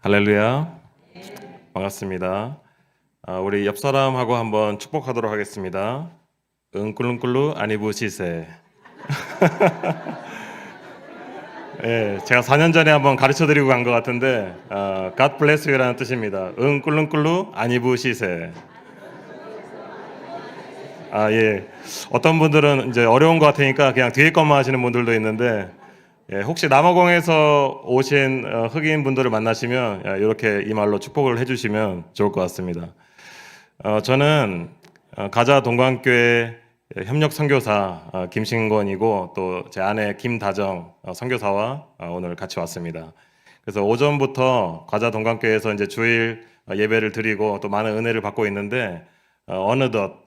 할렐루야. 반갑습니다. 우리 옆 사람하고 한번 축복하도록 하겠습니다. 응꿀lun꿀루 아니부시세. 예, 제가 4년 전에 한번 가르쳐 드리고 간 것 같은데, God bless you라는 뜻입니다. 응꿀lun꿀루 아니부시세. 예. 어떤 분들은 이제 어려운 것 같으니까 그냥 뒤에 것만 하시는 분들도 있는데, 예, 혹시 남아공에서 오신 흑인 분들을 만나시면 이렇게 이 말로 축복을 해주시면 좋을 것 같습니다. 저는 가자 동광교회 협력 선교사 김신권이고 또 제 아내 김다정 선교사와 오늘 같이 왔습니다. 그래서 오전부터 가자 동광교회에서 이제 주일 예배를 드리고 또 많은 은혜를 받고 있는데 어느덧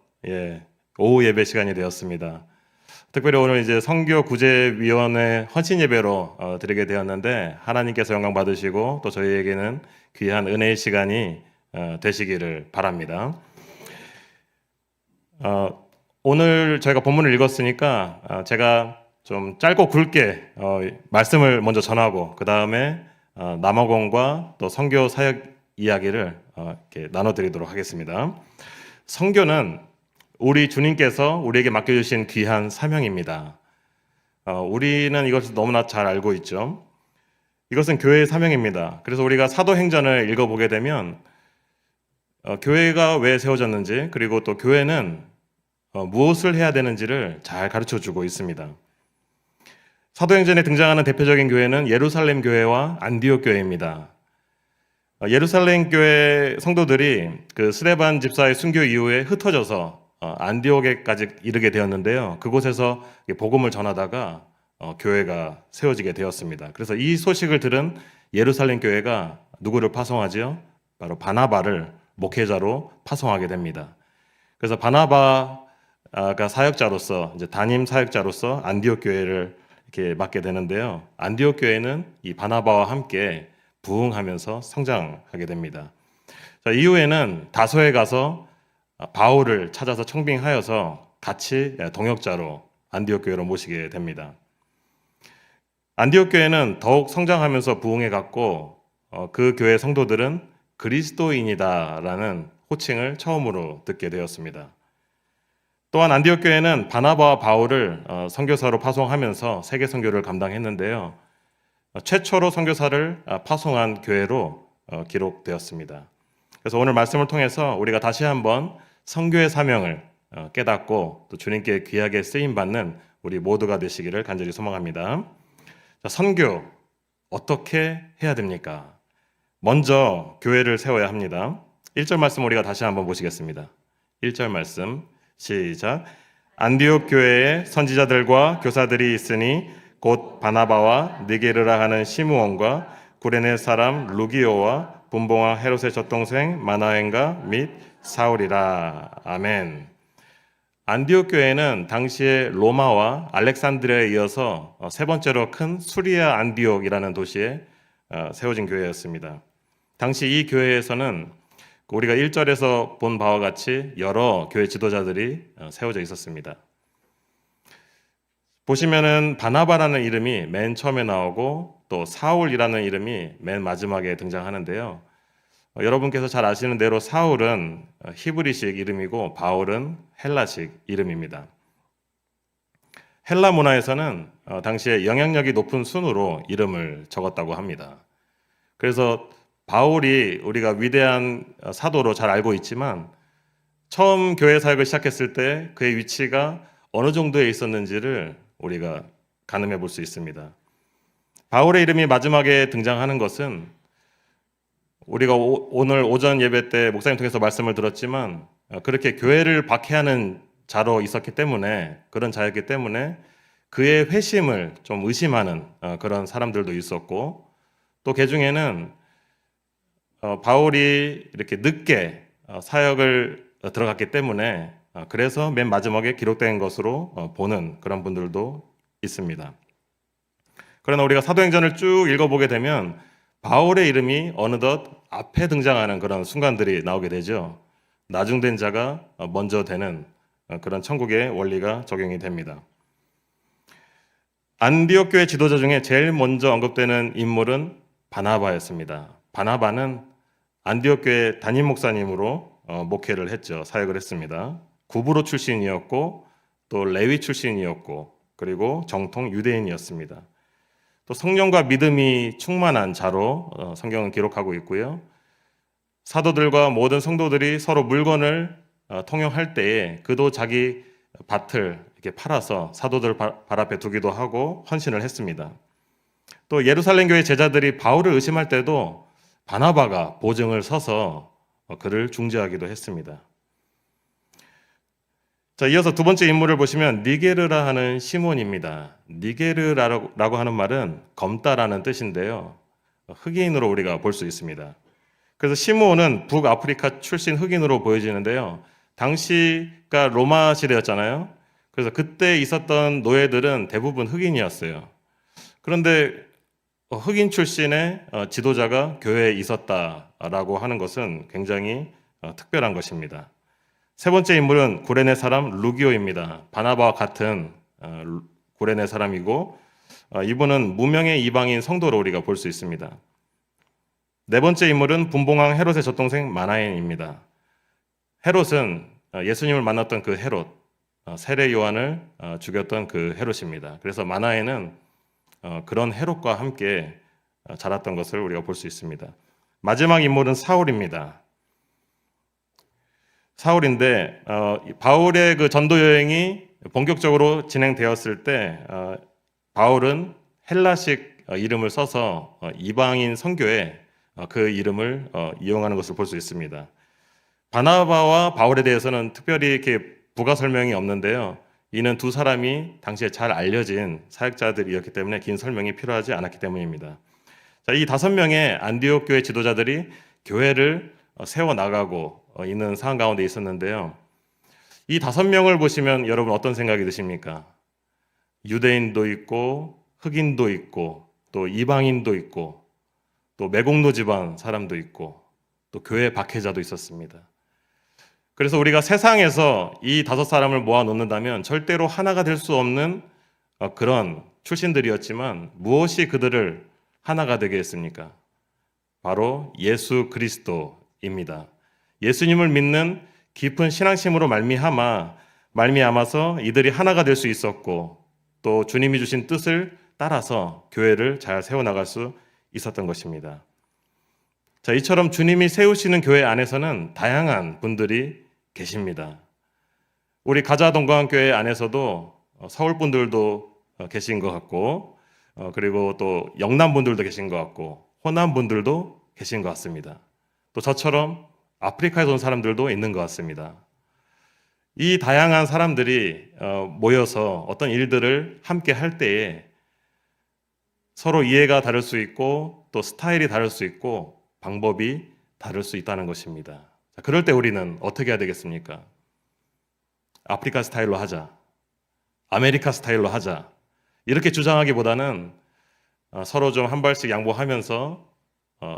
오후 예배 시간이 되었습니다. 특별히 오늘 이제 선교 구제위원회 헌신 예배로 드리게 되었는데 하나님께서 영광 받으시고 또 저희에게는 귀한 은혜의 시간이 되시기를 바랍니다. 오늘 저희가 본문을 읽었으니까 제가 좀 짧고 굵게 말씀을 먼저 전하고 그 다음에 남아공과 또 선교 사역 이야기를 이렇게 나눠드리도록 하겠습니다. 선교는 우리 주님께서 우리에게 맡겨주신 귀한 사명입니다. 우리는 이것을 너무나 잘 알고 있죠. 이것은 교회의 사명입니다. 그래서 우리가 사도행전을 읽어보게 되면 교회가 왜 세워졌는지 그리고 또 교회는 무엇을 해야 되는지를 잘 가르쳐주고 있습니다. 사도행전에 등장하는 대표적인 교회는 예루살렘 교회와 안디옥 교회입니다. 예루살렘 교회 성도들이 그 스데반 집사의 순교 이후에 흩어져서 안디옥에까지 이르게 되었는데요. 그곳에서 복음을 전하다가 교회가 세워지게 되었습니다. 그래서 이 소식을 들은 예루살렘 교회가 누구를 파송하지요? 바로 바나바를 목회자로 파송하게 됩니다. 그래서 바나바가 사역자로서 이제 담임 사역자로서 안디옥 교회를 이렇게 맡게 되는데요. 안디옥 교회는 이 바나바와 함께 부흥하면서 성장하게 됩니다. 자, 이후에는 다소에 가서 바울을 찾아서 청빙하여서 같이 동역자로 안디옥 교회로 모시게 됩니다. 안디옥 교회는 더욱 성장하면서 부흥해 갔고 그 교회 성도들은 그리스도인이다라는 호칭을 처음으로 듣게 되었습니다. 또한 안디옥 교회는 바나바와 바울을 선교사로 파송하면서 세계 선교를 감당했는데요. 최초로 선교사를 파송한 교회로 기록되었습니다. 그래서 오늘 말씀을 통해서 우리가 다시 한번 선교의 사명을 깨닫고 또 주님께 귀하게 쓰임받는 우리 모두가 되시기를 간절히 소망합니다. 자, 선교 어떻게 해야 됩니까? 먼저 교회를 세워야 합니다. 1절 말씀 우리가 다시 한번 보시겠습니다. 1절 말씀 시작. 안디옥 교회에 선지자들과 교사들이 있으니 곧 바나바와 느게르라 하는 시므온과 구레네 사람 루기오와 분봉왕 헤롯의 젖동생 마나엔가 및 사울이라. 아멘. 안디옥 교회는 당시에 로마와 알렉산드리아에 이어서 세 번째로 큰 수리아 안디옥이라는 도시에 세워진 교회였습니다. 당시 이 교회에서는 우리가 1절에서 본 바와 같이 여러 교회 지도자들이 세워져 있었습니다. 보시면은 바나바라는 이름이 맨 처음에 나오고 또 사울이라는 이름이 맨 마지막에 등장하는데요. 여러분께서 잘 아시는 대로 사울은 히브리식 이름이고 바울은 헬라식 이름입니다. 헬라 문화에서는 당시에 영향력이 높은 순으로 이름을 적었다고 합니다. 그래서 바울이 우리가 위대한 사도로 잘 알고 있지만 처음 교회 사역을 시작했을 때 그의 위치가 어느 정도에 있었는지를 우리가 가늠해 볼 수 있습니다. 바울의 이름이 마지막에 등장하는 것은 우리가 오늘 오전 예배 때 목사님 통해서 말씀을 들었지만 그렇게 교회를 박해하는 자로 있었기 때문에 그런 자였기 때문에 그의 회심을 좀 의심하는 그런 사람들도 있었고 또 그 중에는 바울이 이렇게 늦게 사역을 들어갔기 때문에 그래서 맨 마지막에 기록된 것으로 보는 그런 분들도 있습니다. 그러나 우리가 사도행전을 쭉 읽어보게 되면 바울의 이름이 어느덧 앞에 등장하는 그런 순간들이 나오게 되죠. 나중된 자가 먼저 되는 그런 천국의 원리가 적용이 됩니다. 안디옥 교회 지도자 중에 제일 먼저 언급되는 인물은 바나바였습니다. 바나바는 안디옥 교회 담임 목사님으로 목회를 했죠. 사역을 했습니다. 구브로 출신이었고 또 레위 출신이었고 그리고 정통 유대인이었습니다. 또 성령과 믿음이 충만한 자로 성경은 기록하고 있고요. 사도들과 모든 성도들이 서로 물건을 통용할 때에 그도 자기 밭을 이렇게 팔아서 사도들 발 앞에 두기도 하고 헌신을 했습니다. 또 예루살렘 교회 제자들이 바울을 의심할 때도 바나바가 보증을 서서 그를 중재하기도 했습니다. 자, 이어서 두 번째 인물을 보시면 니게르라 하는 시몬입니다. 니게르라고 하는 말은 검다라는 뜻인데요. 흑인으로 우리가 볼 수 있습니다. 그래서 시몬은 북아프리카 출신 흑인으로 보여지는데요. 당시가 로마 시대였잖아요. 그래서 그때 있었던 노예들은 대부분 흑인이었어요. 그런데 흑인 출신의 지도자가 교회에 있었다라고 하는 것은 굉장히 특별한 것입니다. 세 번째 인물은 구레네 사람 루기오입니다. 바나바와 같은 구레네 사람이고 이분은 무명의 이방인 성도로 우리가 볼 수 있습니다. 네 번째 인물은 분봉왕 헤롯의 젖동생 마나엔입니다. 헤롯은 예수님을 만났던 그 헤롯, 세례 요한을 죽였던 그 헤롯입니다. 그래서 마나엔은 그런 헤롯과 함께 자랐던 것을 우리가 볼 수 있습니다. 마지막 인물은 사울입니다. 사울인데 바울의 그 전도 여행이 본격적으로 진행되었을 때 바울은 헬라식 이름을 써서 이방인 선교에 그 이름을 이용하는 것을 볼 수 있습니다. 바나바와 바울에 대해서는 특별히 이렇게 부가 설명이 없는데요. 이는 두 사람이 당시에 잘 알려진 사역자들이었기 때문에 긴 설명이 필요하지 않았기 때문입니다. 자, 이 5명의 안디옥 교회 지도자들이 교회를 세워 나가고 있는 상황 가운데 있었는데요. 이 5명을 보시면 여러분 어떤 생각이 드십니까? 유대인도 있고 흑인도 있고 또 이방인도 있고 또 매국노 집안 사람도 있고 또 교회 박해자도 있었습니다. 그래서 우리가 세상에서 이 5사람을 모아 놓는다면 절대로 하나가 될 수 없는 그런 출신들이었지만 무엇이 그들을 하나가 되게 했습니까? 바로 예수 그리스도입니다. 예수님을 믿는 깊은 신앙심으로 말미암아서 이들이 하나가 될 수 있었고 또 주님이 주신 뜻을 따라서 교회를 잘 세워나갈 수 있었던 것입니다. 자, 이처럼 주님이 세우시는 교회 안에서는 다양한 분들이 계십니다. 우리 가자동강교회 안에서도 서울 분들도 계신 것 같고 그리고 또 영남 분들도 계신 것 같고 호남 분들도 계신 것 같습니다. 또 저처럼 아프리카에서 온 사람들도 있는 것 같습니다. 이 다양한 사람들이 모여서 어떤 일들을 함께 할 때에 서로 이해가 다를 수 있고 또 스타일이 다를 수 있고 방법이 다를 수 있다는 것입니다. 자, 그럴 때 우리는 어떻게 해야 되겠습니까? 아프리카 스타일로 하자, 아메리카 스타일로 하자 이렇게 주장하기보다는 서로 좀 한 발씩 양보하면서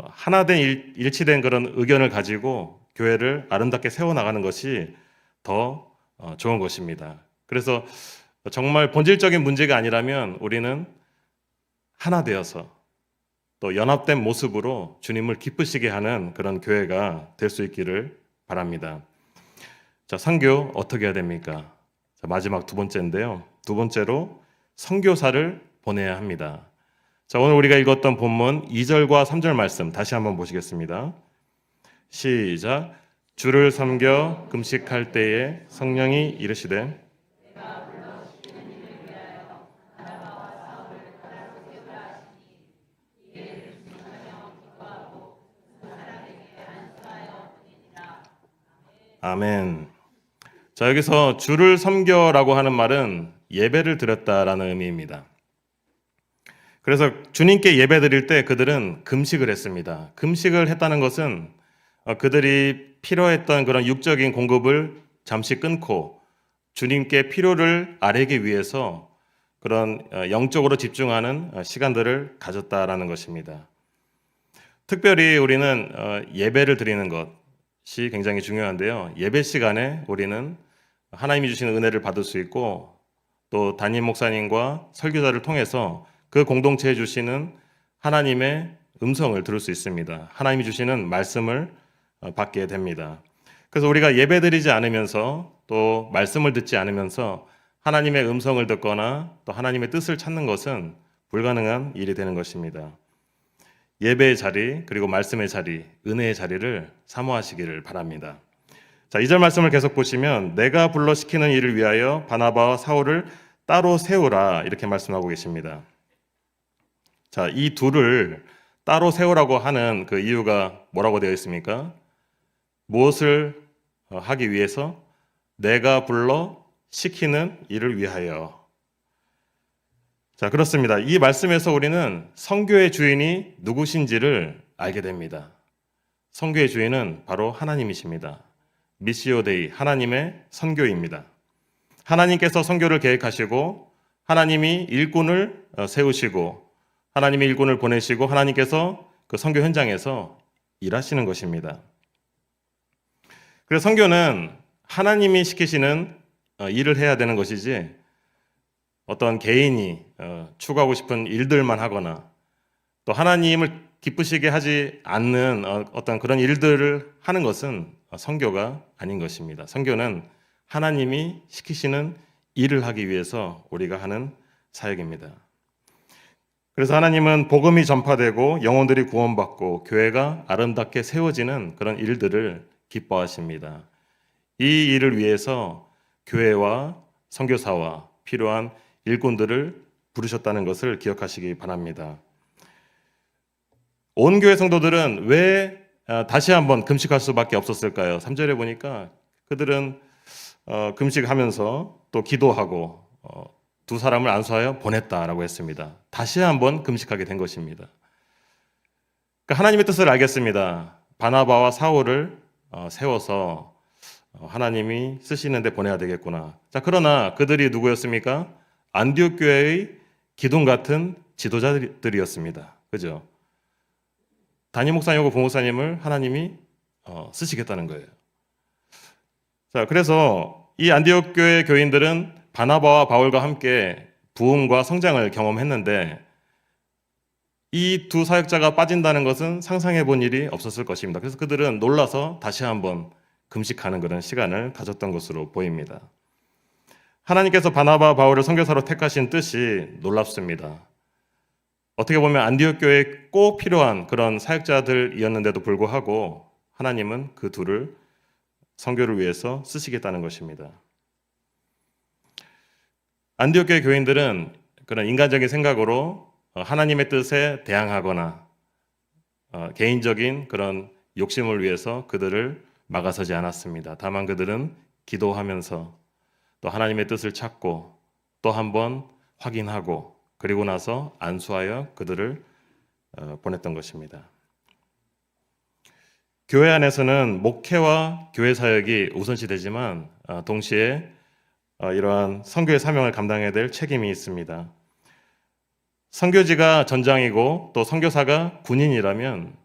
하나된 일치된 그런 의견을 가지고 교회를 아름답게 세워나가는 것이 더 좋은 것입니다. 그래서 정말 본질적인 문제가 아니라면 우리는 하나 되어서 또 연합된 모습으로 주님을 기쁘시게 하는 그런 교회가 될 수 있기를 바랍니다. 자, 선교 어떻게 해야 됩니까? 자, 마지막 두 번째인데요. 두 번째로 선교사를 보내야 합니다. 자, 오늘 우리가 읽었던 본문 2절과 3절 말씀 다시 한번 보시겠습니다. 시작. 주를 섬겨 금식할 때에 성령이 이르시되 아멘. 자, 여기서 주를 섬겨라고 하는 말은 예배를 드렸다라는 의미입니다. 그래서 주님께 예배 드릴 때 그들은 금식을 했습니다. 금식을 했다는 것은 그들이 필요했던 그런 육적인 공급을 잠시 끊고 주님께 필요를 아뢰기 위해서 그런 영적으로 집중하는 시간들을 가졌다라는 것입니다. 특별히 우리는 예배를 드리는 것이 굉장히 중요한데요. 예배 시간에 우리는 하나님이 주시는 은혜를 받을 수 있고 또 담임 목사님과 설교자를 통해서 그 공동체에 주시는 하나님의 음성을 들을 수 있습니다. 하나님이 주시는 말씀을 받게 됩니다. 그래서 우리가 예배드리지 않으면서 또 말씀을 듣지 않으면서 하나님의 음성을 듣거나 또 하나님의 뜻을 찾는 것은 불가능한 일이 되는 것입니다. 예배의 자리, 그리고 말씀의 자리, 은혜의 자리를 사모하시기를 바랍니다. 자, 2절 말씀을 계속 보시면 내가 불러 시키는 일을 위하여 바나바와 사울을 따로 세우라 이렇게 말씀하고 계십니다. 자, 이 둘을 따로 세우라고 하는 그 이유가 뭐라고 되어 있습니까? 무엇을 하기 위해서? 내가 불러 시키는 일을 위하여. 자, 그렇습니다. 이 말씀에서 우리는 선교의 주인이 누구신지를 알게 됩니다. 선교의 주인은 바로 하나님이십니다. 미시오 데이, 하나님의 선교입니다. 하나님께서 선교를 계획하시고 하나님이 일꾼을 세우시고 하나님이 일꾼을 보내시고 하나님께서 그 선교 현장에서 일하시는 것입니다. 그래서 선교는 하나님이 시키시는 일을 해야 되는 것이지 어떤 개인이 추구하고 싶은 일들만 하거나 또 하나님을 기쁘시게 하지 않는 어떤 그런 일들을 하는 것은 선교가 아닌 것입니다. 선교는 하나님이 시키시는 일을 하기 위해서 우리가 하는 사역입니다. 그래서 하나님은 복음이 전파되고 영혼들이 구원받고 교회가 아름답게 세워지는 그런 일들을 기뻐하십니다. 이 일을 위해서 교회와 선교사와 필요한 일꾼들을 부르셨다는 것을 기억하시기 바랍니다. 온 교회 성도들은 왜 다시 한번 금식할 수밖에 없었을까요? 3절에 보니까 그들은 금식하면서 또 기도하고 두 사람을 안수하여 보냈다라고 했습니다. 다시 한번 금식하게 된 것입니다. 그러니까 하나님의 뜻을 알겠습니다. 바나바와 사울을 세워서 하나님이 쓰시는데 보내야 되겠구나. 자, 그러나 그들이 누구였습니까? 안디옥 교회의 기둥 같은 지도자들이었습니다. 그죠? 담임 목사님하고 부목사님을 하나님이 쓰시겠다는 거예요. 자, 그래서 이 안디옥 교회 교인들은 바나바와 바울과 함께 부흥과 성장을 경험했는데 이 두 사역자가 빠진다는 것은 상상해 본 일이 없었을 것입니다. 그래서 그들은 놀라서 다시 한번 금식하는 그런 시간을 가졌던 것으로 보입니다. 하나님께서 바나바 바울을 선교사로 택하신 뜻이 놀랍습니다. 어떻게 보면 안디옥 교회에 꼭 필요한 그런 사역자들이었는데도 불구하고 하나님은 그 둘을 선교를 위해서 쓰시겠다는 것입니다. 안디옥 교회 교인들은 그런 인간적인 생각으로 하나님의 뜻에 대항하거나 개인적인 그런 욕심을 위해서 그들을 막아서지 않았습니다. 다만 그들은 기도하면서 또 하나님의 뜻을 찾고 또 한번 확인하고 그리고 나서 안수하여 그들을 보냈던 것입니다. 교회 안에서는 목회와 교회 사역이 우선시되지만 동시에 이러한 선교의 사명을 감당해야 될 책임이 있습니다. 선교지가 전장이고 또 선교사가 군인이라면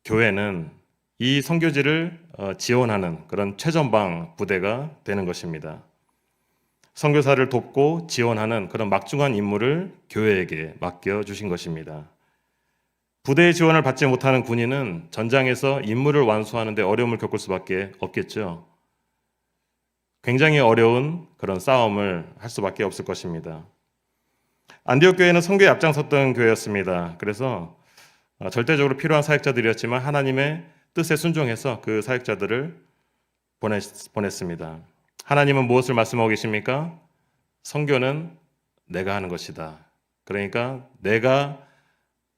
교회는 이 선교지를 지원하는 그런 최전방 부대가 되는 것입니다. 선교사를 돕고 지원하는 그런 막중한 임무를 교회에게 맡겨주신 것입니다. 부대의 지원을 받지 못하는 군인은 전장에서 임무를 완수하는 데 어려움을 겪을 수밖에 없겠죠. 굉장히 어려운 그런 싸움을 할 수밖에 없을 것입니다. 안디옥 교회는 선교에 앞장섰던 교회였습니다. 그래서 절대적으로 필요한 사역자들이었지만 하나님의 뜻에 순종해서 그 사역자들을 보냈습니다. 하나님은 무엇을 말씀하고 계십니까? 선교는 내가 하는 것이다. 그러니까 내가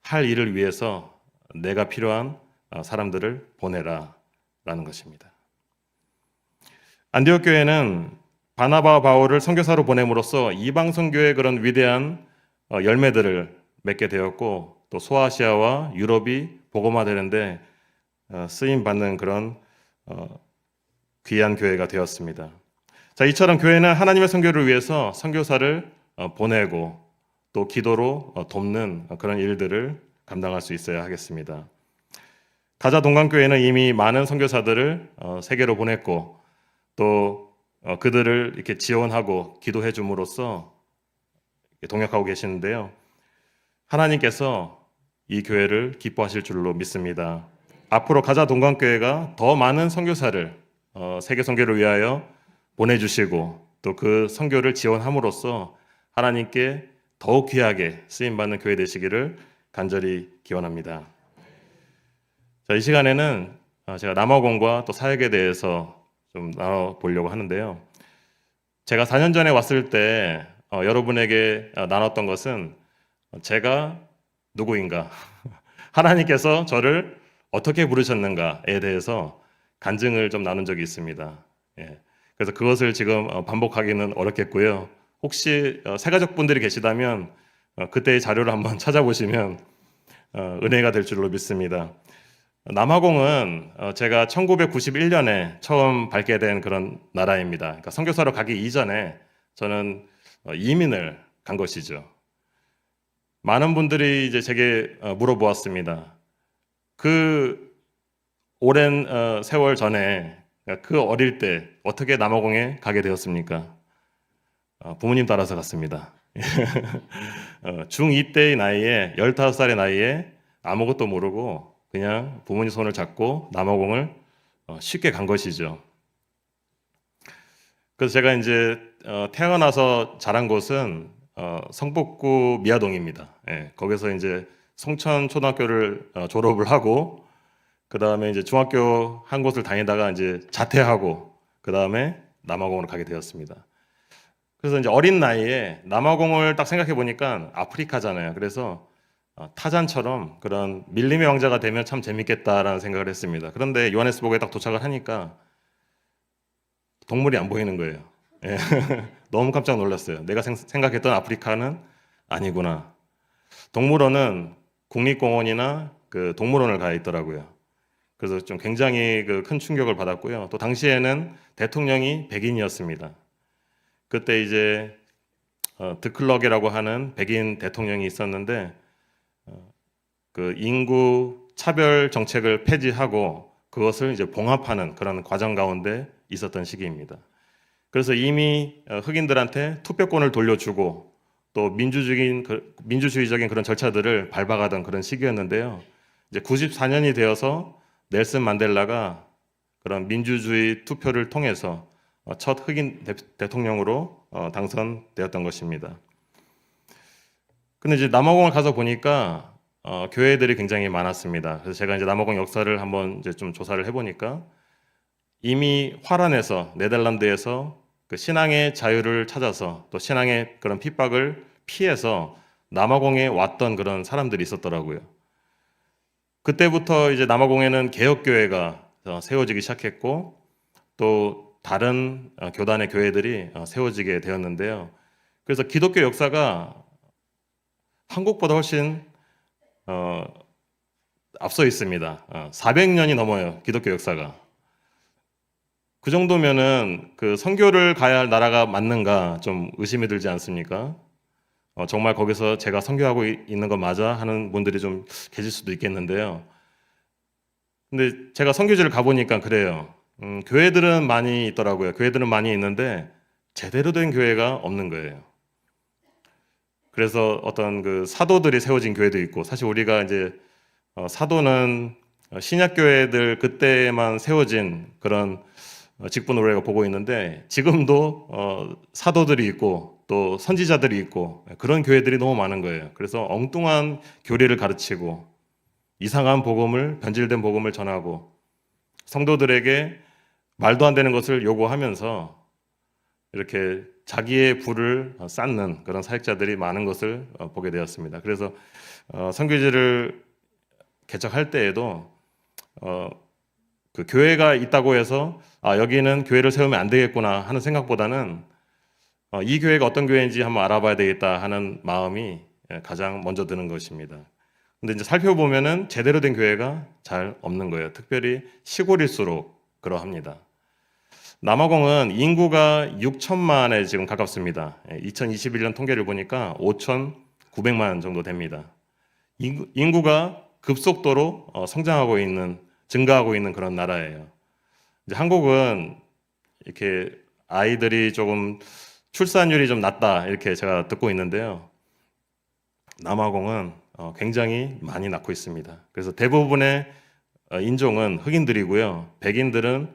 할 일을 위해서 내가 필요한 사람들을 보내라 라는 것입니다. 안디옥 교회는 바나바와 바울을 선교사로 보냄으로써 이방 선교의 그런 위대한 열매들을 맺게 되었고 또 소아시아와 유럽이 복음화되는데 쓰임 받는 그런 귀한 교회가 되었습니다. 자, 이처럼 교회는 하나님의 선교를 위해서 선교사를 보내고 또 기도로 돕는 그런 일들을 감당할 수 있어야 하겠습니다. 가자 동강교회는 이미 많은 선교사들을 세계로 보냈고 또 그들을 이렇게 지원하고 기도해 줌으로써 동역하고 계시는데요. 하나님께서 이 교회를 기뻐하실 줄로 믿습니다. 앞으로 가자 동강교회가 더 많은 선교사를 세계 선교를 위하여 보내주시고 또 그 선교를 지원함으로써 하나님께 더욱 귀하게 쓰임받는 교회 되시기를 간절히 기원합니다. 자, 이 시간에는 제가 남아공과 또 사역에 대해서 좀 나눠보려고 하는데요. 제가 4년 전에 왔을 때 여러분에게 나눴던 것은 제가 누구인가, 하나님께서 저를 어떻게 부르셨는가에 대해서 간증을 좀 나눈 적이 있습니다. 예. 그래서 그것을 지금 반복하기는 어렵겠고요. 혹시 새가족분들이 계시다면 그때의 자료를 한번 찾아보시면 은혜가 될 줄로 믿습니다. 남아공은 제가 1991년에 처음 밟게 된 그런 나라입니다. 그러니까 선교사로 가기 이전에 저는 이민을 간 것이죠. 많은 분들이 이제 제게 물어보았습니다. 그 오랜 세월 전에 그 어릴 때 어떻게 남아공에 가게 되었습니까? 부모님 따라서 갔습니다. 중2 때의 나이에 15살의 나이에 아무것도 모르고 그냥 부모님 손을 잡고 남아공을 쉽게 간 것이죠. 그래서 제가 이제 태어나서 자란 곳은 성북구 미아동입니다. 예, 거기서 이제 송천초등학교를 졸업을 하고 그 다음에 이제 중학교 한 곳을 다니다가 이제 자퇴하고 그 다음에 남아공으로 가게 되었습니다. 그래서 이제 어린 나이에 남아공을 딱 생각해 보니까 아프리카잖아요. 그래서 타잔처럼 그런 밀림의 왕자가 되면 참 재밌겠다라는 생각을 했습니다. 그런데 요하네스버그에 딱 도착을 하니까 동물이 안 보이는 거예요. 예. 너무 깜짝 놀랐어요. 내가 생각했던 아프리카는 아니구나. 동물원은 국립공원이나 그 동물원을 가 있더라고요. 그래서 좀 굉장히 그 큰 충격을 받았고요. 또 당시에는 대통령이 백인이었습니다. 그때 이제 드클럭이라고 하는 백인 대통령이 있었는데 그 인구 차별 정책을 폐지하고 그것을 이제 봉합하는 그런 과정 가운데 있었던 시기입니다. 그래서 이미 흑인들한테 투표권을 돌려주고 또 민주주의적인 그런 절차들을 밟아가던 그런 시기였는데요. 이제 94년이 되어서 넬슨 만델라가 그런 민주주의 투표를 통해서 첫 흑인 대통령으로 당선되었던 것입니다. 근데 이제 남아공을 가서 보니까 교회들이 굉장히 많았습니다. 그래서 제가 이제 남아공 역사를 한번 이제 좀 조사를 해보니까 이미 화란에서 네덜란드에서 그 신앙의 자유를 찾아서 또 신앙의 그런 핍박을 피해서 남아공에 왔던 그런 사람들이 있었더라고요. 그때부터 이제 남아공에는 개혁교회가 세워지기 시작했고 또 다른 교단의 교회들이 세워지게 되었는데요. 그래서 기독교 역사가 한국보다 훨씬 앞서 있습니다. 400년이 넘어요. 기독교 역사가. 그 정도면은 그 선교를 가야 할 나라가 맞는가 좀 의심이 들지 않습니까? 정말 거기서 제가 선교하고 있는 거 맞아 하는 분들이 좀 계실 수도 있겠는데요. 근데 제가 선교지를 가보니까 그래요. 교회들은 많이 있더라고요. 교회들은 많이 있는데 제대로 된 교회가 없는 거예요. 그래서 어떤 그 사도들이 세워진 교회도 있고, 사실 우리가 이제 사도는 신약 교회들 그때만 세워진 그런 직분으로 우리가 보고 있는데 지금도 사도들이 있고 또 선지자들이 있고 그런 교회들이 너무 많은 거예요. 그래서 엉뚱한 교리를 가르치고 이상한 복음을, 변질된 복음을 전하고 성도들에게 말도 안 되는 것을 요구하면서 이렇게 자기의 부를 쌓는 그런 사역자들이 많은 것을 보게 되었습니다. 그래서 선교지를 개척할 때에도 그 교회가 있다고 해서 여기는 교회를 세우면 안 되겠구나 하는 생각보다는 이 교회가 어떤 교회인지 한번 알아봐야 되겠다 하는 마음이 가장 먼저 드는 것입니다. 근데 이제 살펴보면은 제대로 된 교회가 잘 없는 거예요. 특별히 시골일수록 그러합니다. 남아공은 인구가 6천만에 지금 가깝습니다. 2021년 통계를 보니까 5,900만 정도 됩니다. 인구가 급속도로 증가하고 있는 그런 나라예요. 이제 한국은 이렇게 아이들이 조금 출산율이 좀 낮다 이렇게 제가 듣고 있는데요. 남아공은 굉장히 많이 낳고 있습니다. 그래서 대부분의 인종은 흑인들이고요. 백인들은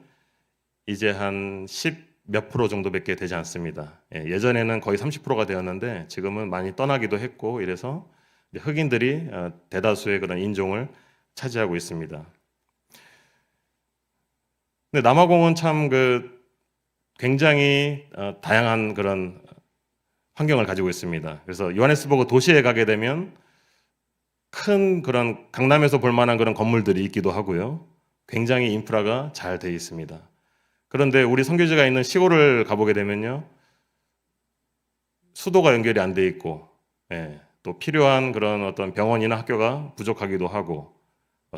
이제 한 10 몇 프로 정도밖에 되지 않습니다. 예전에는 거의 30%가 되었는데 지금은 많이 떠나기도 했고 이래서 흑인들이 대다수의 그런 인종을 차지하고 있습니다. 근데 남아공은 참 굉장히 다양한 그런 환경을 가지고 있습니다. 그래서 요하네스버그 도시에 가게 되면 큰 그런 강남에서 볼 만한 그런 건물들이 있기도 하고요. 굉장히 인프라가 잘 되어 있습니다. 그런데 우리 선교지가 있는 시골을 가보게 되면요, 수도가 연결이 안 돼 있고, 또 필요한 그런 어떤 병원이나 학교가 부족하기도 하고,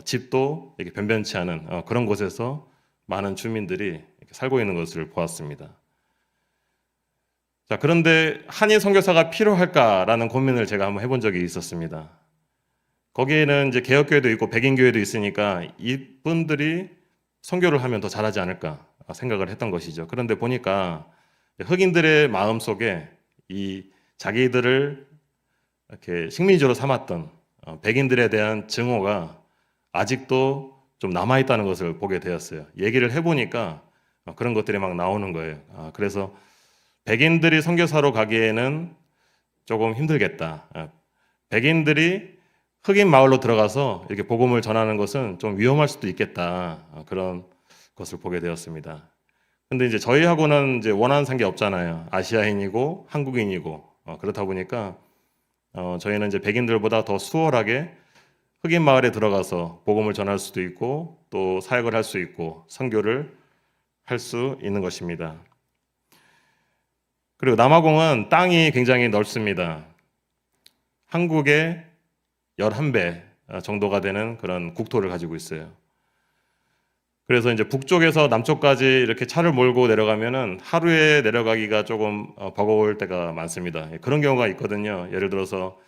집도 이렇게 변변치 않은 그런 곳에서 많은 주민들이 이렇게 살고 있는 것을 보았습니다. 자, 그런데 한인 선교사가 필요할까라는 고민을 제가 한번 해본 적이 있었습니다. 거기에는 이제 개혁교회도 있고 백인교회도 있으니까 이분들이 선교를 하면 더 잘하지 않을까 생각을 했던 것이죠. 그런데 보니까 흑인들의 마음 속에 이 자기들을 이렇게 식민지로 삼았던 백인들에 대한 증오가 아직도 좀 남아있다는 것을 보게 되었어요. 얘기를 해보니까 그런 것들이 막 나오는 거예요. 그래서 백인들이 선교사로 가기에는 조금 힘들겠다. 백인들이 흑인 마을로 들어가서 이렇게 복음을 전하는 것은 좀 위험할 수도 있겠다. 그런 것을 보게 되었습니다. 근데 이제 저희하고는 이제 원하는 게 없잖아요. 아시아인이고 한국인이고 그렇다 보니까 저희는 이제 백인들보다 더 수월하게 흑인 마을에 들어가서 복음을 전할 수도 있고 또 사역을 할 수 있고 선교를 할 수 있는 것입니다. 그리고 남아공은 땅이 굉장히 넓습니다. 한국의 11배 정도가 되는 그런 국토를 가지고 있어요. 그래서 이제 북쪽에서 남쪽까지 이렇게 차를 몰고 내려가면은 하루에 내려가기가 조금 버거울 때가 많습니다. 그런 경우가 있거든요. 예를 들어서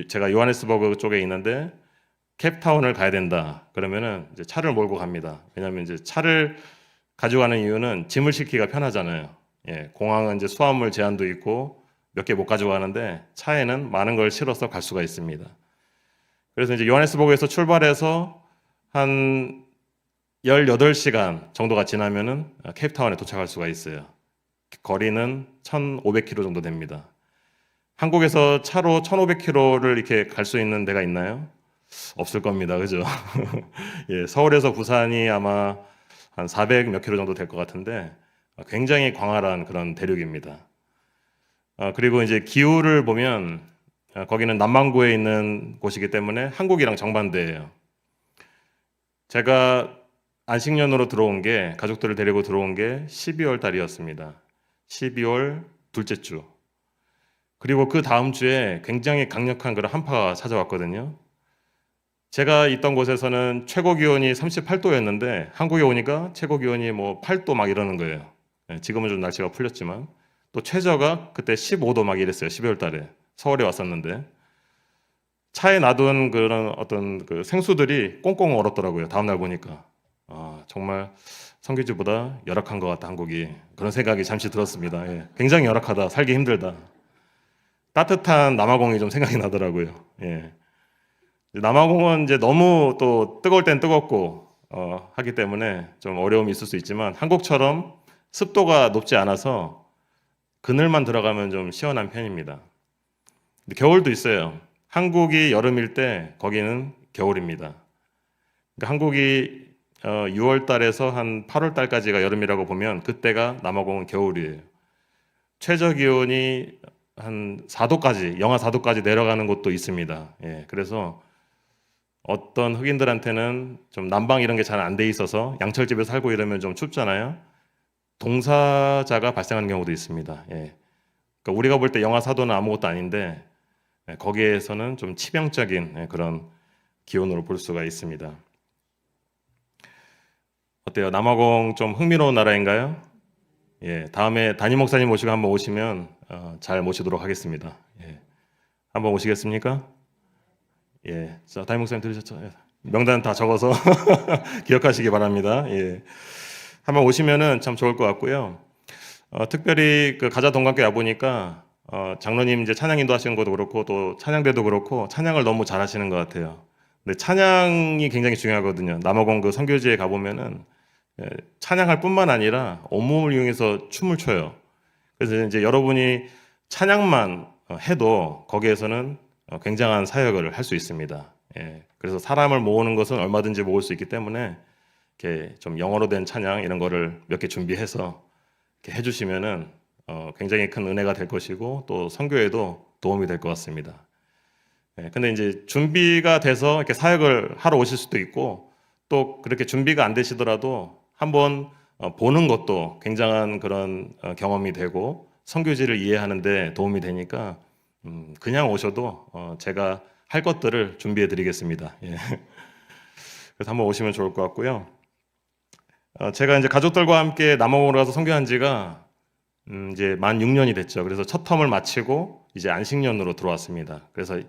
제가 요하네스버그 쪽에 있는데 캡타운을 가야 된다. 그러면은 이제 차를 몰고 갑니다. 왜냐하면 이제 차를 가져가는 이유는 짐을 싣기가 편하잖아요. 공항은 이제 수화물 제한도 있고 몇 개 못 가져가는데 차에는 많은 걸 실어서 갈 수가 있습니다. 그래서 이제 요하네스버그에서 출발해서 한 18시간 정도가 지나면은 케이프타운에 도착할 수가 있어요. 거리는 1,500km 정도 됩니다. 한국에서 차로 1,500km를 이렇게 갈 수 있는 데가 있나요? 없을 겁니다. 그죠? 서울에서 부산이 아마 한 400 몇 킬로 정도 될 것 같은데 굉장히 광활한 그런 대륙입니다. 그리고 이제 기후를 보면 거기는 남반구에 있는 곳이기 때문에 한국이랑 정반대예요. 제가 안식년으로 들어온 게 가족들을 데리고 들어온 게 12월 달이었습니다. 12월 둘째 주. 그리고 그 다음 주에 굉장히 강력한 그런 한파가 찾아왔거든요. 제가 있던 곳에서는 최고 기온이 38도였는데 한국에 오니까 최고 기온이 뭐 8도 막 이러는 거예요. 지금은 좀 날씨가 풀렸지만 또 최저가 그때 15도 막 이랬어요. 12월 달에 서울에 왔었는데 차에 놔둔 그런 어떤 그 생수들이 꽁꽁 얼었더라고요. 다음 날 보니까 정말 선교지보다 열악한 것 같다 한국이. 그런 생각이 잠시 들었습니다. 굉장히 열악하다. 살기 힘들다. 따뜻한 남아공이 좀 생각이 나더라고요. 남아공은 이제 너무 또 뜨거울 땐 뜨겁고 하기 때문에 좀 어려움이 있을 수 있지만 한국처럼 습도가 높지 않아서 그늘만 들어가면 좀 시원한 편입니다. 근데 겨울도 있어요. 한국이 여름일 때 거기는 겨울입니다. 그러니까 한국이 6월 달에서 한 8월 달까지가 여름이라고 보면 그때가 남아공은 겨울이에요. 최저 기온이 한 4도까지, 영하 4도까지 내려가는 곳도 있습니다. 그래서 어떤 흑인들한테는 좀 난방 이런 게 잘 안 돼 있어서 양철집에 살고 이러면 좀 춥잖아요. 동사자가 발생하는 경우도 있습니다. 그러니까 우리가 볼 때 영하 4도는 아무것도 아닌데 거기에서는 좀 치명적인 그런 기온으로 볼 수가 있습니다. 어때요? 남아공 좀 흥미로운 나라인가요? 다음에 담임 목사님 모시고 한번 오시면 잘 모시도록 하겠습니다. 한번 오시겠습니까? 자, 담임 목사님 들으셨죠? 명단 다 적어서 기억하시기 바랍니다. 한번 오시면은 참 좋을 것 같고요. 특별히 그 가자 동관교회 와 보니까 장로님 이제 찬양 인도하시는 것도 그렇고 또 찬양대도 그렇고 찬양을 너무 잘하시는 것 같아요. 근데 찬양이 굉장히 중요하거든요. 남아공 그 선교지에 가보면은 찬양할 뿐만 아니라 온몸을 이용해서 춤을 춰요. 그래서 이제 여러분이 찬양만 해도 거기에서는 굉장한 사역을 할 수 있습니다. 예, 그래서 사람을 모으는 것은 얼마든지 모을 수 있기 때문에 이렇게 좀 영어로 된 찬양 이런 거를 몇 개 준비해서 이렇게 해주시면은 굉장히 큰 은혜가 될 것이고 또 선교에도 도움이 될 것 같습니다. 예, 근데 이제 준비가 돼서 이렇게 사역을 하러 오실 수도 있고 또 그렇게 준비가 안 되시더라도 한번 보는 것도 굉장한 그런 경험이 되고 선교지를 이해하는 데 도움이 되니까 그냥 오셔도 제가 할 것들을 준비해 드리겠습니다. 예. 그래서 한번 오시면 좋을 것 같고요. 제가 이제 가족들과 함께 남아공으로 가서 선교한 지가 이제 만 6년이 됐죠. 그래서 첫 텀을 마치고 이제 안식년으로 들어왔습니다. 그래서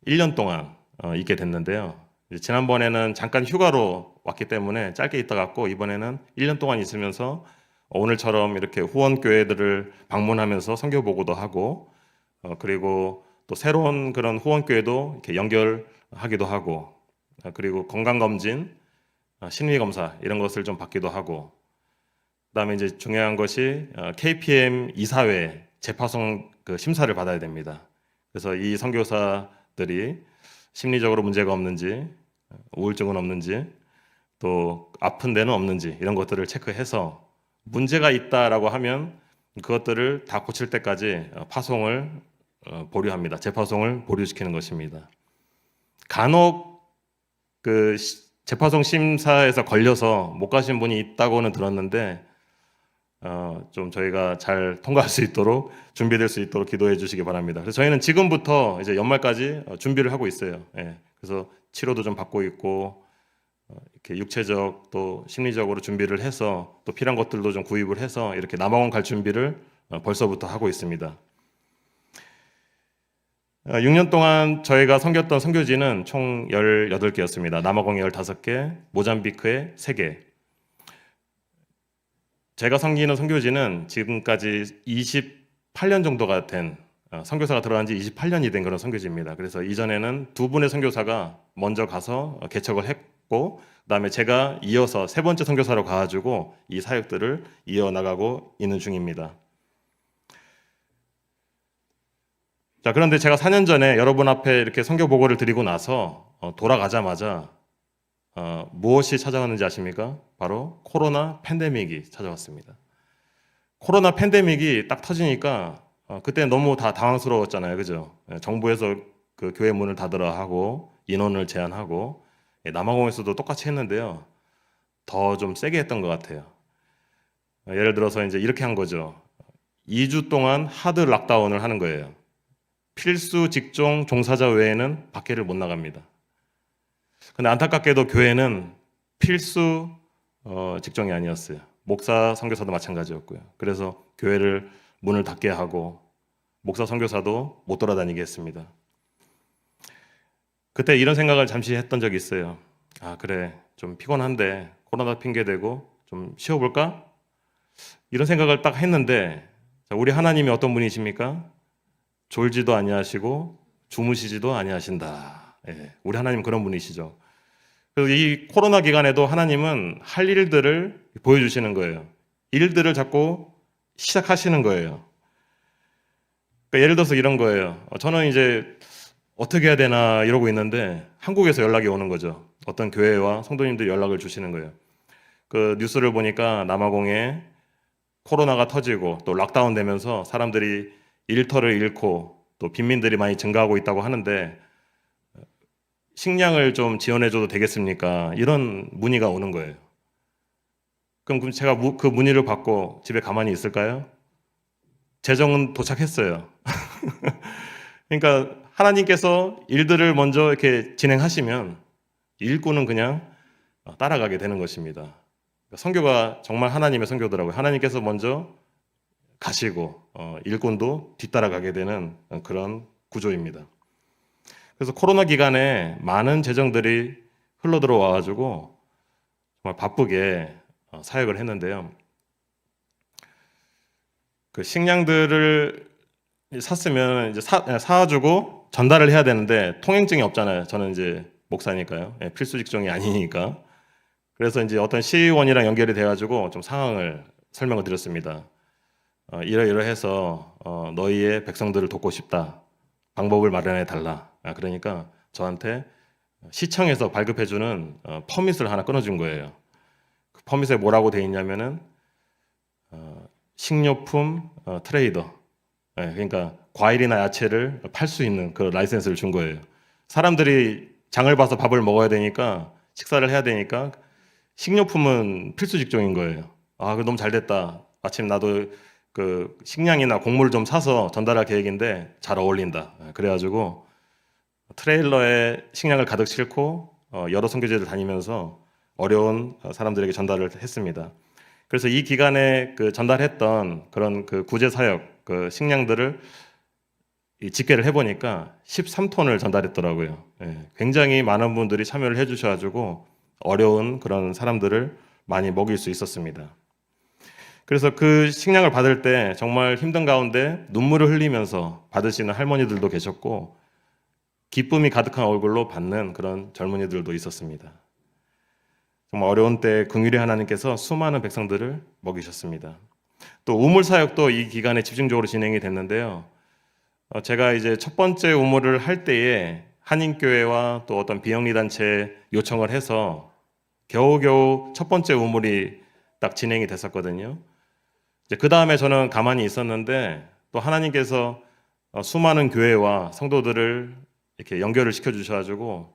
1년 동안 있게 됐는데요. 지난번에는 잠깐 휴가로 왔기 때문에 짧게 있다 갔고 이번에는 1년 동안 있으면서 오늘처럼 이렇게 후원교회들을 방문하면서 선교 보고도 하고 그리고 또 새로운 그런 후원교회도 이렇게 연결하기도 하고 그리고 건강검진, 심리검사 이런 것을 좀 받기도 하고 그다음에 이제 중요한 것이 KPM 이사회 재파송 그 심사를 받아야 됩니다. 그래서 이 선교사들이 심리적으로 문제가 없는지, 우울증은 없는지, 또 아픈 데는 없는지 이런 것들을 체크해서 문제가 있다라고 하면 그것들을 다 고칠 때까지 파송을 보류합니다. 재파송을 보류시키는 것입니다. 간혹 그 재파송 심사에서 걸려서 못 가신 분이 있다고는 들었는데 좀 저희가 잘 통과할 수 있도록 준비될 수 있도록 기도해 주시기 바랍니다. 그래서 저희는 지금부터 이제 연말까지 준비를 하고 있어요. 예, 그래서 치료도 좀 받고 있고 이렇게 육체적 또 심리적으로 준비를 해서 또 필요한 것들도 좀 구입을 해서 이렇게 남아공 갈 준비를 벌써부터 하고 있습니다. 6년 동안 저희가 섬겼던 선교지는 총 18개였습니다. 남아공에 15개, 모잠비크에 3개. 제가 섬기는 선교지는 지금까지 28년 정도가 된 선교사가 들어간 지 28년이 된 그런 선교지입니다. 그래서 이전에는 2분의 선교사가 먼저 가서 개척을 했고 그다음에 제가 이어서 3번째 선교사로 가가지고 이 사역들을 이어나가고 있는 중입니다. 자, 그런데 제가 4년 전에 여러분 앞에 이렇게 선교 보고를 드리고 나서 돌아가자마자 무엇이 찾아왔는지 아십니까? 바로 코로나 팬데믹이 찾아왔습니다. 코로나 팬데믹이 딱 터지니까 그때 너무 다 당황스러웠잖아요, 그죠? 정부에서 그 교회 문을 닫으라 하고 인원을 제한하고 남아공에서도 똑같이 했는데요. 더 좀 세게 했던 것 같아요. 예를 들어서 이제 이렇게 한 거죠. 2주 동안 하드 락다운을 하는 거예요. 필수 직종 종사자 외에는 밖에를 못 나갑니다. 근데 안타깝게도 교회는 필수 직종이 아니었어요. 목사, 선교사도 마찬가지였고요. 그래서 교회를 문을 닫게 하고 목사, 선교사도 못 돌아다니게 했습니다. 그때 이런 생각을 잠시 했던 적이 있어요. 아, 그래. 좀 피곤한데 코로나 핑계대고 좀 쉬어볼까? 이런 생각을 딱 했는데 우리 하나님이 어떤 분이십니까? 졸지도 아니하시고 주무시지도 아니하신다. 예, 우리 하나님 그런 분이시죠. 그래서 이 코로나 기간에도 하나님은 할 일들을 보여주시는 거예요. 일들을 자꾸 시작하시는 거예요. 그러니까 예를 들어서 이런 거예요. 저는 이제 어떻게 해야 되나 이러고 있는데 한국에서 연락이 오는 거죠. 어떤 교회와 성도님들이 연락을 주시는 거예요. 그 뉴스를 보니까 남아공에 코로나가 터지고 또 락다운 되면서 사람들이 일터를 잃고 또 빈민들이 많이 증가하고 있다고 하는데 식량을 좀 지원해줘도 되겠습니까? 이런 문의가 오는 거예요. 그럼 제가 그 문의를 받고 집에 가만히 있을까요? 재정은 도착했어요. 그러니까 하나님께서 일들을 먼저 이렇게 진행하시면 일꾼은 그냥 따라가게 되는 것입니다. 선교가 정말 하나님의 선교더라고요. 하나님께서 먼저 가시고 일꾼도 뒤따라가게 되는 그런 구조입니다. 그래서 코로나 기간에 많은 재정들이 흘러 들어와가지고 정말 바쁘게 사역을 했는데요. 그 식량들을 샀으면 이제 사주고 전달을 해야 되는데 통행증이 없잖아요. 저는 이제 목사니까요. 예, 필수 직종이 아니니까. 그래서 이제 어떤 시의원이랑 연결이 돼가지고 좀 상황을 설명을 드렸습니다. 이러이러해서 너희의 백성들을 돕고 싶다. 방법을 마련해 달라. 그러니까 저한테 시청에서 발급해주는 퍼밋을 하나 끊어준 거예요. 그 퍼밋에 뭐라고 돼 있냐면은 식료품 트레이더. 그러니까 과일이나 야채를 팔 수 있는 그 라이센스를 준 거예요. 사람들이 장을 봐서 밥을 먹어야 되니까 식사를 해야 되니까 식료품은 필수 직종인 거예요. 아, 그 너무 잘 됐다. 마침 나도 그 식량이나 곡물을 좀 사서 전달할 계획인데 잘 어울린다. 그래가지고 트레일러에 식량을 가득 싣고 여러 선교지를 다니면서 어려운 사람들에게 전달을 했습니다. 그래서 이 기간에 그 전달했던 그런 그 구제 사역 그 식량들을 집계를 해보니까 13톤을 전달했더라고요. 굉장히 많은 분들이 참여를 해주셔가지고 어려운 그런 사람들을 많이 먹일 수 있었습니다. 그래서 그 식량을 받을 때 정말 힘든 가운데 눈물을 흘리면서 받으시는 할머니들도 계셨고 기쁨이 가득한 얼굴로 받는 그런 젊은이들도 있었습니다. 정말 어려운 때 긍휼히 하나님께서 수많은 백성들을 먹이셨습니다. 또 우물 사역도 이 기간에 집중적으로 진행이 됐는데요. 제가 이제 첫 번째 우물을 할 때에 한인교회와 또 어떤 비영리 단체 요청을 해서 겨우겨우 첫 번째 우물이 딱 진행이 됐었거든요. 이제 그 다음에 저는 가만히 있었는데 또 하나님께서 수많은 교회와 성도들을 이렇게 연결을 시켜 주셔가지고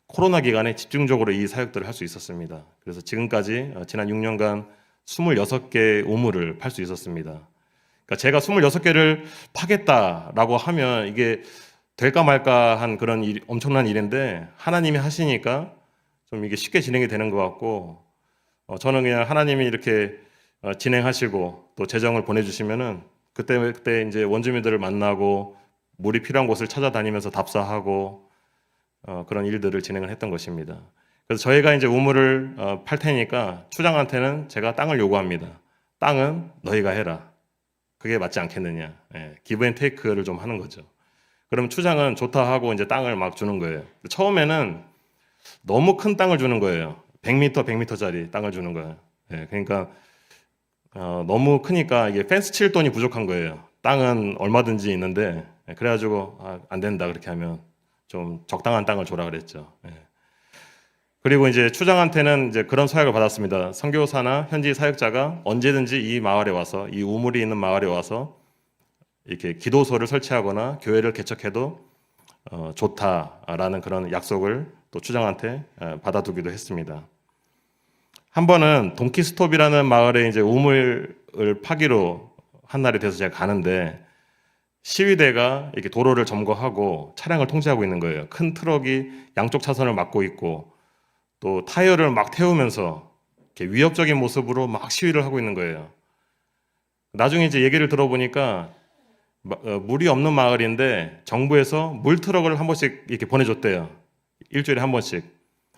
코로나 기간에 집중적으로 이 사역들을 할 수 있었습니다. 그래서 지금까지 지난 6년간 26개 우물을 팔 수 있었습니다. 그러니까 제가 26개를 파겠다라고 하면 이게 될까 말까 한 그런 엄청난 일인데 하나님이 하시니까 좀 이게 쉽게 진행이 되는 것 같고 저는 그냥 하나님이 이렇게 진행하시고 또 재정을 보내주시면은 그때 이제 원주민들을 만나고 물이 필요한 곳을 찾아다니면서 답사하고 그런 일들을 진행을 했던 것입니다. 그래서 저희가 이제 우물을 팔 테니까 추장한테는 제가 땅을 요구합니다. 땅은 너희가 해라. 그게 맞지 않겠느냐. 기브 앤 테이크를 좀 하는 거죠. 그럼 추장은 좋다 하고 이제 땅을 막 주는 거예요. 처음에는 너무 큰 땅을 주는 거예요. 100m, 100m짜리 땅을 주는 거예요. 그러니까 너무 크니까 이게 펜스 칠 돈이 부족한 거예요. 땅은 얼마든지 있는데 그래가지고 안 된다 그렇게 하면 좀 적당한 땅을 줘라 그랬죠. 그리고 이제 추장한테는 이제 그런 서약을 받았습니다. 선교사나 현지 사역자가 언제든지 이 마을에 와서 이 우물이 있는 마을에 와서 이렇게 기도소를 설치하거나 교회를 개척해도 좋다라는 그런 약속을 또 추장한테 받아두기도 했습니다. 한 번은 동키스톱이라는 마을에 이제 우물을 파기로 한 날이 돼서 제가 가는데 시위대가 이렇게 도로를 점거하고 차량을 통제하고 있는 거예요. 큰 트럭이 양쪽 차선을 막고 있고 또 타이어를 막 태우면서 이렇게 위협적인 모습으로 막 시위를 하고 있는 거예요. 나중에 이제 얘기를 들어보니까 물이 없는 마을인데 정부에서 물 트럭을 한 번씩 이렇게 보내줬대요. 일주일에 한 번씩.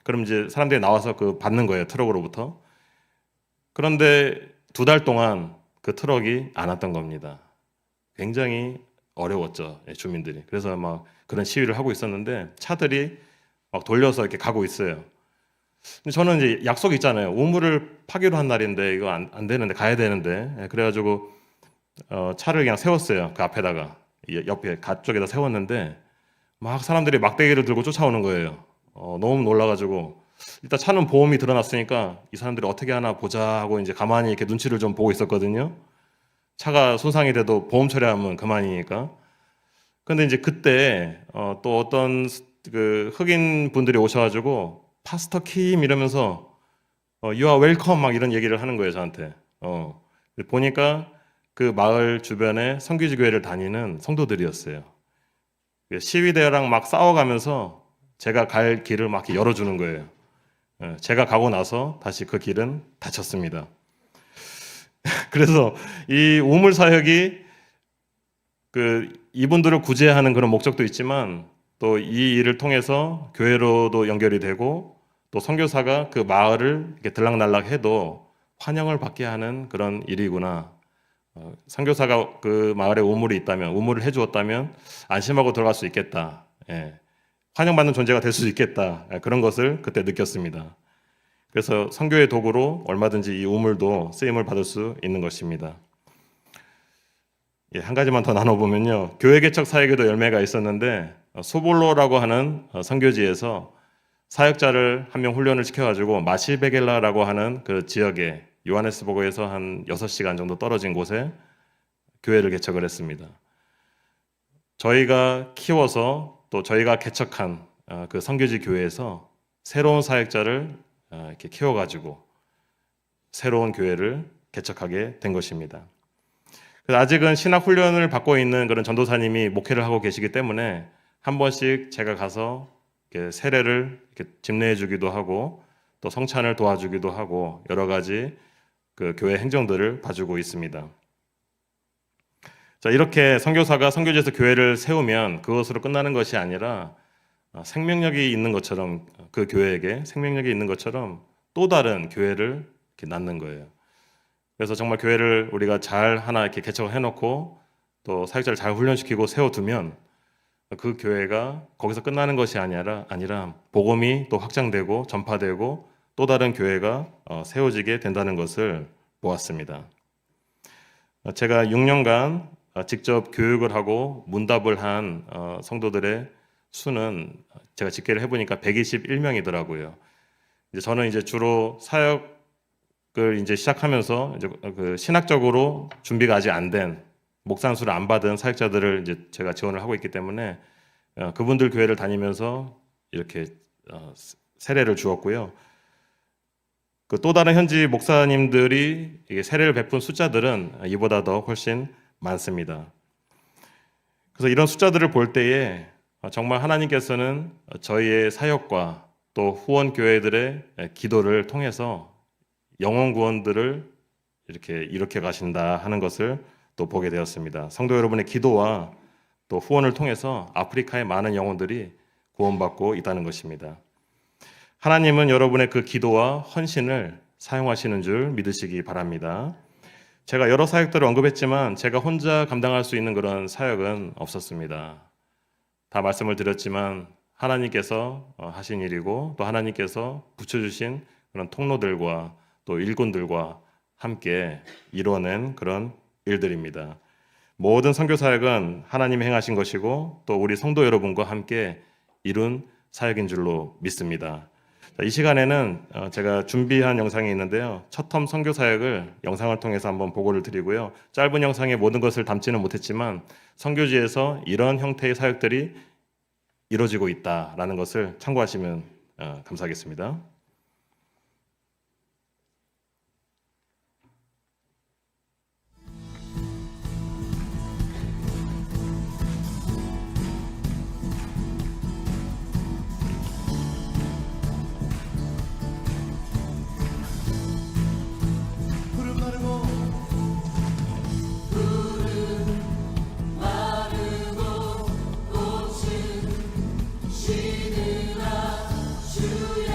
그럼 이제 사람들이 나와서 그 받는 거예요. 트럭으로부터. 그런데 2달 동안 그 트럭이 안 왔던 겁니다. 굉장히 어려웠죠. 주민들이. 그래서 막 그런 시위를 하고 있었는데 차들이 막 돌려서 이렇게 가고 있어요. 근데 저는 이제 약속이 있잖아요. 우물을 파기로 한 날인데 이거 안 되는데 가야 되는데 그래가지고 차를 그냥 세웠어요. 그 앞에다가 옆에 가 쪽에다 세웠는데 막 사람들이 막대기를 들고 쫓아오는 거예요. 너무 놀라가지고 일단 차는 보험이 드러났으니까 이 사람들이 어떻게 하나 보자 하고 이제 가만히 이렇게 눈치를 좀 보고 있었거든요. 차가 손상이 돼도 보험 처리하면 그만이니까. 근데 이제 그때 또 어떤 그 흑인 분들이 오셔가지고 파스터 킴 이러면서 You are welcome 막 이런 얘기를 하는 거예요 저한테. 보니까 그 마을 주변에 선교지 교회를 다니는 성도들이었어요. 시위대랑 막 싸워가면서 제가 갈 길을 막 이렇게 열어주는 거예요. 제가 가고 나서 다시 그 길은 닫혔습니다. 그래서 이 우물 사역이 그 이분들을 구제하는 그런 목적도 있지만 또 이 일을 통해서 교회로도 연결이 되고 또 선교사가 그 마을을 이렇게 들락날락 해도 환영을 받게 하는 그런 일이구나. 선교사가 그 마을에 우물이 있다면, 우물을 해주었다면 안심하고 들어갈 수 있겠다. 예. 환영받는 존재가 될 수 있겠다. 그런 것을 그때 느꼈습니다. 그래서 선교의 도구로 얼마든지 이 우물도 쓰임을 받을 수 있는 것입니다. 한 가지만 더 나눠보면요. 교회 개척 사역에도 열매가 있었는데 소볼로라고 하는 선교지에서 사역자를 한 명 훈련을 시켜가지고 마시베겔라라고 하는 그 지역에 요하네스버그에서 한 6시간 정도 떨어진 곳에 교회를 개척을 했습니다. 저희가 키워서 또 저희가 개척한 그 선교지 교회에서 새로운 사역자를 이렇게 키워가지고 새로운 교회를 개척하게 된 것입니다. 아직은 신학 훈련을 받고 있는 그런 전도사님이 목회를 하고 계시기 때문에 한 번씩 제가 가서 이렇게 세례를 이렇게 집례해 주기도 하고 또 성찬을 도와주기도 하고 여러 가지 그 교회 행정들을 봐주고 있습니다. 자, 이렇게 선교사가 선교지에서 교회를 세우면 그것으로 끝나는 것이 아니라 생명력이 있는 것처럼 그 교회에게 생명력이 있는 것처럼 또 다른 교회를 이렇게 낳는 거예요. 그래서 정말 교회를 우리가 잘 하나 이렇게 개척을 해놓고 또 사역자를 잘 훈련시키고 세워두면 그 교회가 거기서 끝나는 것이 아니라 복음이 또 확장되고 전파되고 또 다른 교회가 세워지게 된다는 것을 보았습니다. 제가 6년간 직접 교육을 하고 문답을 한 성도들의 수는 제가 집계를 해보니까 121명이더라고요. 저는 이제 주로 사역을 이제 시작하면서 이제 그 신학적으로 준비가 아직 안 된 목산수를 안 받은 사역자들을 이제 제가 지원을 하고 있기 때문에 그분들 교회를 다니면서 이렇게 세례를 주었고요. 그 또 다른 현지 목사님들이 세례를 베푼 숫자들은 이보다 더 훨씬 많습니다. 그래서 이런 숫자들을 볼 때에 정말 하나님께서는 저희의 사역과 또 후원 교회들의 기도를 통해서 영혼 구원들을 이렇게 일으켜 가신다 하는 것을 또 보게 되었습니다. 성도 여러분의 기도와 또 후원을 통해서 아프리카의 많은 영혼들이 구원받고 있다는 것입니다. 하나님은 여러분의 그 기도와 헌신을 사용하시는 줄 믿으시기 바랍니다. 제가 여러 사역들을 언급했지만 제가 혼자 감당할 수 있는 그런 사역은 없었습니다. 다 말씀을 드렸지만 하나님께서 하신 일이고 또 하나님께서 붙여주신 그런 통로들과 또 일꾼들과 함께 이뤄낸 그런 일들입니다. 모든 선교 사역은 하나님이 행하신 것이고 또 우리 성도 여러분과 함께 이룬 사역인 줄로 믿습니다. 이 시간에는 제가 준비한 영상이 있는데요. 첫 텀 선교 사역을 영상을 통해서 한번 보고를 드리고요. 짧은 영상에 모든 것을 담지는 못했지만 선교지에서 이런 형태의 사역들이 이루어지고 있다라는 것을 참고하시면 감사하겠습니다. 시들아 주의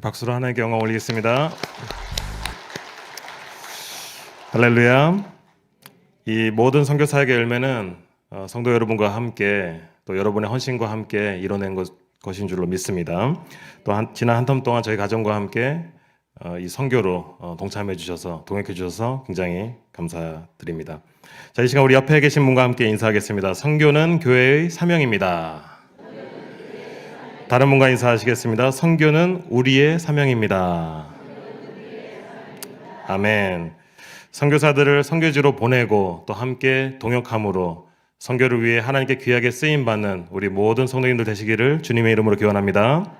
박수로 하나님께 영광 올리겠습니다. 할렐루야. 이 모든 선교 사역의 열매는 성도 여러분과 함께 또 여러분의 헌신과 함께 이뤄낸 것인 줄로 믿습니다. 또 지난 한 텀 동안 저희 가정과 함께 이 선교로 동참해 주셔서 동역해 주셔서 굉장히 감사드립니다. 자, 이 시간 우리 옆에 계신 분과 함께 인사하겠습니다. 선교는 교회의 사명입니다. 다른 분과 인사하시겠습니다. 선교는 우리의 사명입니다. 아멘. 선교사들을 선교지로 보내고 또 함께 동역함으로 선교를 위해 하나님께 귀하게 쓰임 받는 우리 모든 성도님들 되시기를 주님의 이름으로 기원합니다.